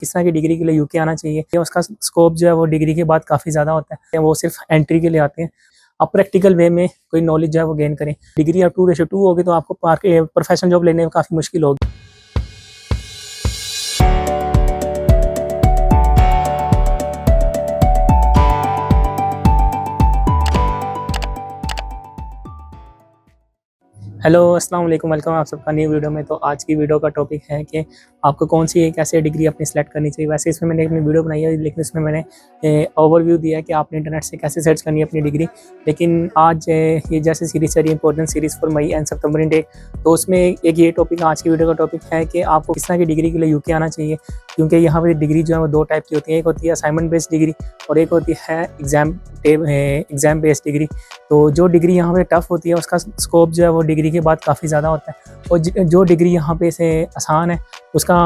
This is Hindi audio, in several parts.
किस तरह की डिग्री के लिए यूके आना चाहिए या उसका स्कोप जो है वो डिग्री के बाद काफ़ी ज़्यादा होता है, वो सिर्फ एंट्री के लिए आते हैं। आप प्रैक्टिकल वे में कोई नॉलेज जो है वो गेन करें। डिग्री आप 2:2 होगी तो आपको प्रोफेशनल जॉब लेने में काफ़ी मुश्किल होगी। हेलो अस्सलाम वालेकुम, वेलकम आप सबका न्यू वीडियो में। तो आज की वीडियो का टॉपिक है कि आपको कौन सी एक ऐसी डिग्री अपनी सेलेक्ट करनी चाहिए। वैसे इसमें मैंने अपनी वीडियो बनाई है, लेकिन इसमें मैंने ओवरव्यू दिया है कि आपने इंटरनेट से कैसे सर्च करनी है अपनी डिग्री। लेकिन आज ये जैसे सीरीज चली important series for May and सितंबर इनटेक, तो उसमें एक ये टॉपिक आज की वीडियो का टॉपिक है कि आपको किस तरह की डिग्री के लिए यूके आना चाहिए। क्योंकि यहाँ पर डिग्री जो है वो दो टाइप की होती है, एक होती है असाइनमेंट बेस्ड डिग्री और एक होती है एग्ज़ाम बेस्ड डिग्री। तो जो डिग्री यहाँ पे टफ़ होती है उसका स्कोप जो है वो डिग्री के बाद काफ़ी ज़्यादा होता है, और जो डिग्री यहाँ पे से आसान है उसका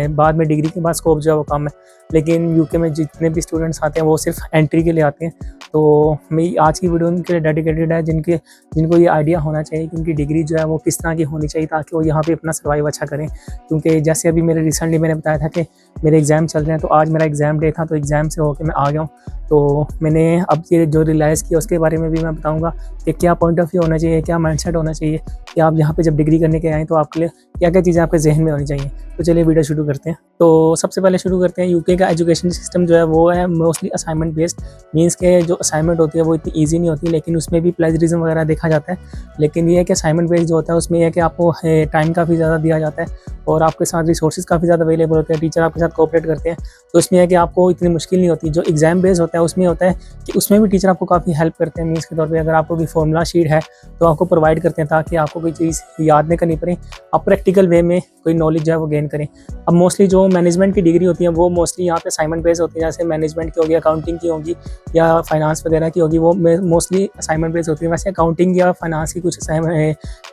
बाद में डिग्री के बाद स्कोप जो है वो कम है। लेकिन यूके में जितने भी स्टूडेंट्स आते हैं वो सिर्फ एंट्री के लिए आते हैं। तो मेरी आज की वीडियो उनके लिए डेडिकेटेड है जिनको ये आइडिया होना चाहिए कि उनकी डिग्री जो है वो किस तरह की होनी चाहिए ताकि वो यहाँ पे अपना सर्वाइव अच्छा करें। क्योंकि जैसे अभी रिसेंटली मैंने बताया था कि मेरे एग्ज़ाम चल रहे हैं, तो आज मेरा एग्ज़ाम डे था, तो एग्ज़ाम से होकर मैं आ गया हूँ। तो मैंने अब ये जो रियलाइज़ किया उसके बारे में भी मैं बताऊंगा कि क्या पॉइंट ऑफ व्यू होना चाहिए, क्या माइंडसेट होना चाहिए कि आप यहाँ पे जब डिग्री करने के आएँ तो आपके लिए क्या क्या चीज़ें आपके जहन में होनी चाहिए। तो चलिए वीडियो शुरू करते हैं। तो सबसे पहले शुरू करते हैं। यूके का एजुकेशन सिस्टम जो है वो है मोस्टली असाइनमेंट बेस्ड। मीन्स के जो असाइनमेंट होती है वो इतनी ईजी नहीं होती, लेकिन उसमें भी प्लेजरिज्म वगैरह देखा जाता है। लेकिन ये है कि असाइनमेंट बेस्ड जो होता है उसमें यह है कि आपको टाइम काफ़ी ज़्यादा दिया जाता है और आपके साथ रिसोर्सेज काफ़ी ज़्यादा अवेलेबल होते हैं, टीचर आपके साथ कोऑपरेट करते हैं। तो इसमें है कि आपको इतनी मुश्किल नहीं होती। जो एग्ज़ाम बेस्ड होता है उसमें होता है कि उसमें भी टीचर आपको काफ़ी हेल्प करते हैं। मीन्स के तौर पे अगर आपको कोई फॉर्मूला शीट है तो आपको प्रोवाइड करते हैं ताकि आपको कोई चीज़ याद नहीं करनी पड़े, आप प्रैक्टिकल वे में कोई नॉलेज जो है वो गेन करें। अब मोस्टली जो मैनेजमेंट की डिग्री होती है वो मोस्टली यहाँ पे असाइनमेंट बेस्ड होती है। जैसे मैनेजमेंट की होगी, अकाउंटिंग की होगी या फाइनेंस वगैरह की होगी, वो मोस्टली असाइनमेंट बेस्ड होती है। वैसे अकाउंटिंग या फाइनेंस की कुछ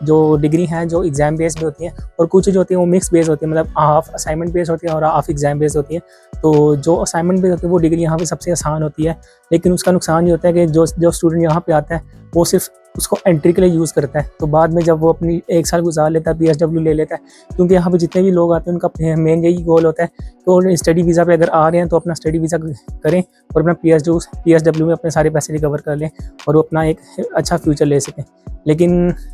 जो डिग्री हैं जो एग्ज़ाम बेस्ड भी होती हैं, और कुछ जो होती है वो मिक्स बेस्ड होती है, मतलब हाफ असाइनमेंट बेस्ड होती है और हाफ एग्ज़ाम बेस्ड होती है। तो जो असाइनमेंट बेस्ड होती है वो डिग्री यहाँ पे सबसे आसान होती है, लेकिन उसका नुकसान ये होता है कि जो स्टूडेंट यहाँ पे आता है वो सिर्फ उसको एंट्री के लिए यूज़ करता है। तो बाद में जब वो अपनी 1 साल गुजार लेता है, PSW ले लेता है, क्योंकि यहाँ पे जितने भी लोग आते हैं उनका मेन यही गोल होता है तो स्टडी वीज़ा पे अगर आ रहे हैं तो अपना स्टडी वीज़ा करें और अपना PSW में अपने सारे पैसे रिकवर कर लें और वो अपना एक अच्छा फ्यूचर ले सकें। लेकिन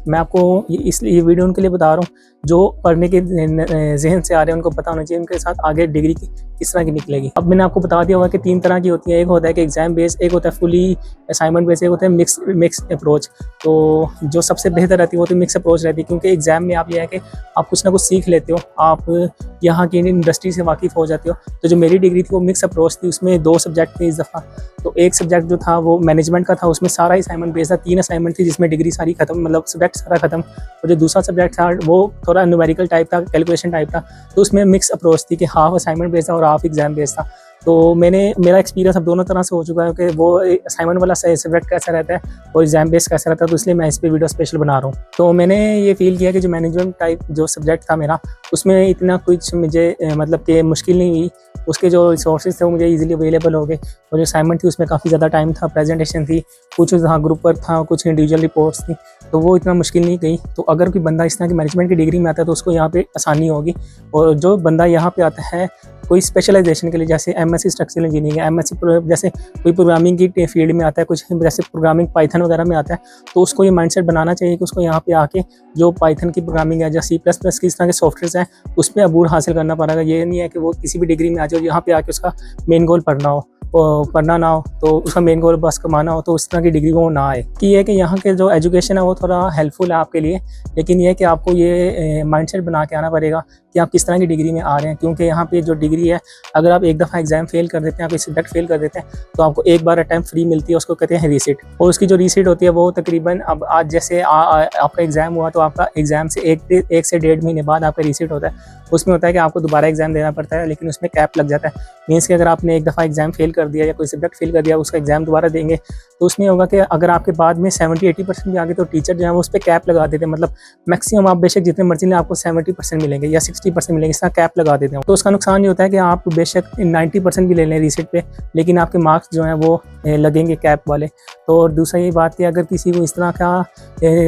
मैं आपको ये वीडियो उनके लिए बता रहा हूँ जो पढ़ने के जहन से आ रहे हैं, उनको पता होना चाहिए उनके साथ आगे डिग्री किस तरह की निकलेगी। अब मैंने आपको बता दिया होगा कि 3 तरह की होती है। एक होता है कि एग्ज़ाम बेस्ड, एक होता है फुली असाइनमेंट बेस्ड, एक होता है मिक्स अप्रोच। तो जो सबसे बेहतर रहती है वो तो मिक्स अप्रोच रहती है, क्योंकि एग्ज़ाम में आप ये है कि आप कुछ ना कुछ सीख लेते हो, आप यहाँ की इंडस्ट्री से वाकिफ़ हो जाते हो। तो जो मेरी डिग्री थी वो मिक्स अप्रोच थी, उसमें 2 सब्जेक्ट थे इस दफ़ा। तो एक सब्जेक्ट जो था वो मैनेजमेंट का था, उसमें सारा असाइनमेंट बेस्ड था। 3 असाइनमेंट थी जिसमें डिग्री सारी खत्म, मतलब सब्जेक्ट सारा खत्म। और जो दूसरा सब्जेक्ट था वो थोड़ा न्यूमेरिकल टाइप था, कैलकुलेशन टाइप था। तो उसमें मिक्स अप्रोच थी कि हाफ असाइनमेंट बेस्ड था और हाफ एग्ज़ाम बेस्ड था। तो मेरा एक्सपीरियंस अब दोनों तरह से हो चुका है कि वो असाइनमेंट वाला सब्जेक्ट कैसा रहता है और एग्जाम बेस्ड कैसा रहता है, तो इसलिए मैं इस पे वीडियो स्पेशल बना रहा हूँ। तो मैंने ये फील किया कि जो मैनेजमेंट टाइप जो सब्जेक्ट था मेरा, उसमें इतना कुछ मुझे मतलब कि मुश्किल नहीं हुई। उसके जो रिसोर्सेज थे वो मुझे इजीली अवेलेबल हो गए, और जो असाइनमेंट थी उसमें काफ़ी ज़्यादा टाइम था, प्रेजेंटेशन थी, कुछ हाँ ग्रुप वर्क था, कुछ इंडिविजुअल रिपोर्ट्स थी, तो वो इतना मुश्किल नहीं गई। तो अगर कोई बंदा इस तरह की मैनेजमेंट की डिग्री में आता है तो उसको यहाँ पे आसानी होगी। और जो बंदा यहाँ पे आता है कोई स्पेशलाइजेशन के लिए, जैसे MSc स्ट्रक्चरल इंजीनियरिंग, MSc जैसे कोई प्रोग्रामिंग की फील्ड में आता है, कुछ जैसे प्रोग्रामिंग पाइथन वगैरह में आता है, तो उसको ये माइंडसेट बनाना चाहिए कि उसको यहाँ पे आके जो पाइथन की प्रोग्रामिंग है, जो C++ की इस तरह के सॉफ्टवेयर्स हैं उस पर अबूर हासिल करना पड़ेगा। ये नहीं है कि वो किसी भी डिग्री में आ जाए और यहाँ पे आके उसका मेन गोल पढ़ना ना हो, तो उसका मेन गोल बस कमाना हो, तो उस तरह की डिग्री वो ना आए। कि ये कि यहाँ के जो एजुकेशन है वो थोड़ा हेल्पफुल है आपके लिए, लेकिन ये है कि आपको ये माइंडसेट बना के आना पड़ेगा कि आप किस तरह की डिग्री में आ रहे हैं। क्योंकि यहाँ पे जो डिग्री है, अगर आप एक दफ़ा एग्जाम फेल कर देते हैं, आप एक सब्जेक्ट फेल कर देते हैं, तो आपको एक बार अटैम्प्ट फ्री मिलती है, उसको कहते हैं रीसीट। और उसकी जो रीसीट होती है वो तकरीबन अब आज जैसे आपका एग्ज़ाम हुआ तो आपका एग्ज़ाम से 1 से 1.5 महीने बाद आपका रीसीट होता है। उसमें होता है कि आपको दोबारा एग्ज़ाम देना पड़ता है, लेकिन उसमें कैप लग जाता है। मीन्स कि अगर आपने एक दफ़ा एग्ज़ाम फेल कर दिया या कोई सब्जेक्ट फेल कर दिया, उसका एग्ज़ाम दोबारा देंगे तो उसमें होगा कि अगर आपके बाद में 70-80% भी आ गए तो टीचर जो है वो उस पर कैप लगा देते हैं। मतलब मैक्सिमम आप बेशक जितने मर्जी लें आपको 70% मिलेंगे या 60% मिलेंगे, इस तरह कैप लगा देते हैं। तो उसका नुकसान ये होता है कि आप बेशक 90% भी ले लें रीसेट पे, लेकिन आपके मार्क्स जो हैं वो लगेंगे कैप वाले। तो और दूसरा ये बात कि अगर किसी को इस तरह का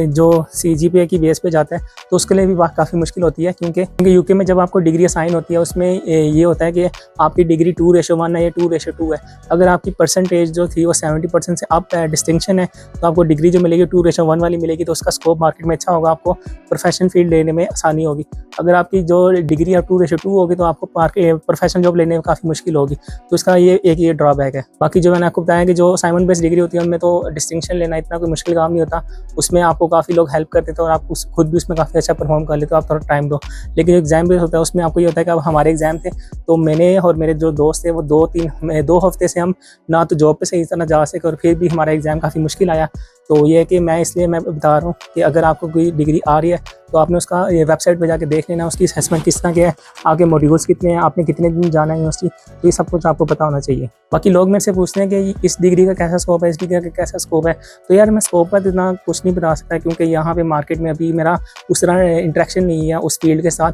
जो CGPA की बेस पे जाता है तो उसके लिए भी बात काफ़ी मुश्किल होती है, क्योंकि यूके में जब आपको डिग्री असाइन होती है उसमें ये होता है कि आपकी डिग्री 2:1 है या 2:2 है। अगर आपकी परसेंटेज जो थी वो 70% से अप है, डिस्टिंक्शन है, तो आपको डिग्री जो मिलेगी 2:1 वाली मिलेगी, तो उसका स्कोप मार्केट में अच्छा होगा, आपको प्रोफेशनल फील्ड लेने में आसानी होगी। अगर आपकी जो डिग्री है 2:2 होगी तो आपको प्रोफेशनल जॉब लेने में काफ़ी मुश्किल होगी। तो इसका ये ड्रॉबैक है। बाकी जो मैंने आपको बताया कि जो असाइनमेंट बेस्ड डिग्री होती है उनमें तो डिस्टिंक्शन लेना इतना कोई मुश्किल काम नहीं होता, उसमें आपको काफ़ी लोग हेल्प करते थे और आप खुद भी उसमें काफ़ी अच्छा परफॉर्म कर लेते हो, आप थोड़ा टाइम दो। लेकिन जो एग्जाम बेस्ड होता है उसमें आपको ये होता है कि अब हमारे एग्जाम थे तो मैंने और मेरे जो दोस्त थे वो 2 हफ्ते से हम ना तो जॉब पे सही तरह जा सके और फिर भी हमारा एग्ज़ाम काफ़ी मुश्किल आया। तो ये है कि इसलिए मैं बता रहा हूँ कि अगर आपको कोई डिग्री आ रही है तो आपने उसका वेबसाइट पे जाके देख लेना, उसकी असेसमेंट किस तरह के है, आगे मॉड्यूल्स कितने हैं, आपने कितने दिन जाना है यूनिवर्सिटी, तो ये सब कुछ आपको पता होना चाहिए। बाकी लोग मेरे से पूछते हैं कि इस डिग्री का कैसा स्कोप है, इस डिग्री का कैसा स्कोप है। तो यार मैं स्कोप पर इतना कुछ नहीं बता सकता क्योंकि यहाँ पे मार्केट में अभी मेरा उस तरह इंटरेक्शन नहीं है उस फील्ड के साथ।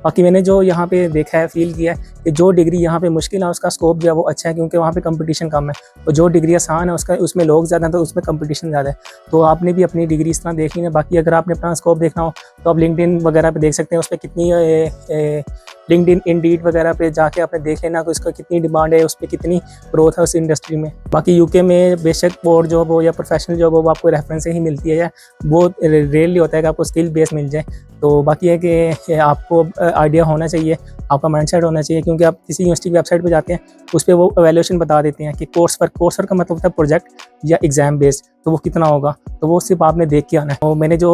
बाकी मैंने जो यहाँ पे देखा है, फील किया है कि जो डिग्री यहाँ पे मुश्किल है उसका स्कोप जो है वो अच्छा है, क्योंकि वहाँ पे कंपटीशन कम है, और जो डिग्री आसान है उसमें लोग ज़्यादा हैं तो उसमें कंपटीशन ज़्यादा है। तो आपने भी अपनी डिग्री इस तरह देखनी है। बाकी अगर आपने अपना स्कोप देखना हो तो आप लिंक्डइन वगैरह पे देख सकते हैं, उस पर कितनी लिंक्डइन, इंडीड वगैरह पे जाके आपने देख लेना कि उसका कितनी डिमांड है, उस पर कितनी ग्रोथ है उस इंडस्ट्री में। बाकी यूके में बेशक बोर्ड जॉब हो या प्रोफेशनल जॉब हो वो आपको रेफरेंस से ही मिलती है, या बहुत रेयरली होता है कि आपको स्किल बेस मिल जाए। तो बाकी है कि आपको आइडिया होना चाहिए, आपका माइंडसेट होना चाहिए, क्योंकि आप किसी यूनिवर्सिटी की वेबसाइट पे जाते हैं उस पर वो एवेल्यूशन बता देते हैं कि कोर्स वर्क का मतलब होता है प्रोजेक्ट या एग्ज़ाम बेस्ड, तो वो कितना होगा, तो वो सिर्फ आपने देख के आना है। तो मैंने जो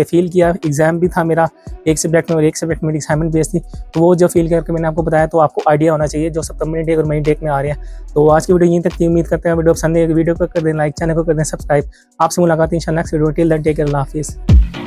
फील किया, एग्ज़ाम भी था मेरा एक सब्जेक्ट में और एक सब्जेक्ट में असाइनमेंट बेस्ड थी, तो वो जो फील करके मैंने आपको बताया, तो आपको आइडिया होना चाहिए जो सब कम्युनिटी और मेरी टेक में आ रहे हैं। तो आज की वीडियो यहीं तक थी, उम्मीद करते हैं वीडियो पसंद है, वीडियो को कर दें लाइक, चैनल को कर दें सब्सक्राइब। आपसे मुलाकात इंशाल्लाह next video, till then take care, Allah हाफिज़।